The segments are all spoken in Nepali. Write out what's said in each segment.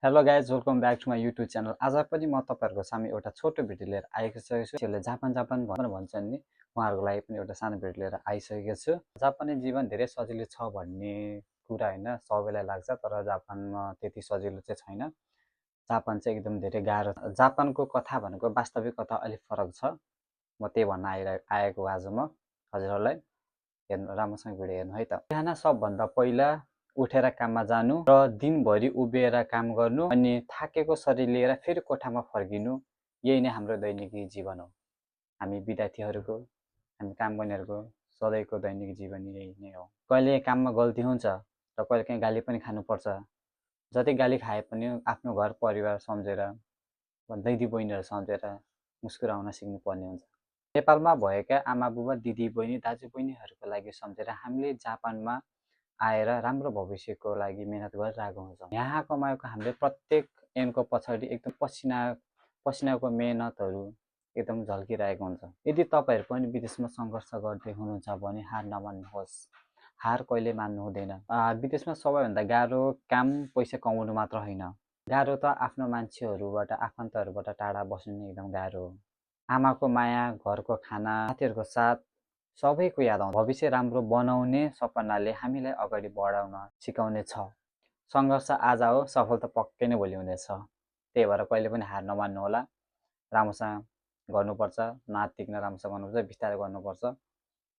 Hello guys, welcome back to my YouTube channel. आज पनि म तपाईँहरूको सामु एउटा छोटो भिडियो लिएर आइसकेको छु। त्यसले जापान जापान भन्छन् नि, उहाँहरूको लागि पनि एउटा सानो भिडियो लिएर आइसकेको छु। जापानी जीवन धेरै सजिलो छ भन्ने कुरा होइन, सबैलाई लाग्छ, तर जापानमा त्यति सजिलो चाहिँ छैन। जापान चाहिँ एकदम धेरै गाह्रो छ। जापानको कथा भनेको वास्तविक कथा अलिक फरक छ। म त्यही भन्न आएको आज म हजुरहरूलाई। हेर्नु, राम्रोसँग भिडियो हेर्नु है त। बिहान सबभन्दा पहिला उठेर काममा जानु र दिनभरि उभिएर काम गर्नु, अनि थाकेको शरीर लिएर फेरि कोठामा फर्किनु, यही नै हाम्रो दैनिकी जीवन हो। हामी विद्यार्थीहरूको, हामी काम गर्नेहरूको सधैँको दैनिक जीवन यही नै हो। कहिले काममा गल्ती हुन्छ र कहिले काहीँ गाली पनि खानुपर्छ। जति गाली खाए पनि आफ्नो घर परिवार सम्झेर, दिदी बहिनीहरू सम्झेर मुस्कुराउन सिक्नुपर्ने हुन्छ। नेपालमा भएका आमा बुबा, दिदी बहिनी, दाजु बहिनीहरूको लागि सम्झेर हामीले जापानमा आएर राम्रो भविष्यको लागि मेहनत गरिरहेको हुन्छौँ। यहाँ कमाएको हामीले प्रत्येक ऐनको पछाडि एकदम पसिनाको मेहनतहरू एकदम झल्किरहेको हुन्छ। यदि तपाईँहरू पनि विदेशमा सङ्घर्ष गर्दै हुनुहुन्छ भने हार नमान्नुहोस्। हार कहिले मान्नु हुँदैन। विदेशमा सबैभन्दा गाह्रो काम पैसा कमाउनु मात्र होइन, गाह्रो त आफ्नो मान्छेहरूबाट, आफन्तहरूबाट टाढा बस्नु नै एकदम गाह्रो हो। आमाको माया, घरको खाना, साथीहरूको साथ सबैको याद आउँछ। भविष्य राम्रो बनाउने सपनाले हामीलाई अगाडि बढाउन सिकाउने छ। सङ्घर्ष आज हो, सफलता पक्कै नै भोलि हुनेछ। त्यही भएर कहिले पनि हार नमान्नु होला। राम्रोसँग गर्नुपर्छ, नआत्तिकन राम्रोसँग गर्नुपर्छ, बिस्तारै गर्नुपर्छ।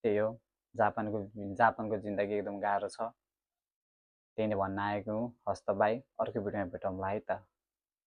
त्यही हो, जापानको जिन्दगी एकदम गाह्रो छ। त्यही नै भन्न आएको हुँ। हस्त बाई, अर्को भिडियोमा भेटौँला है त।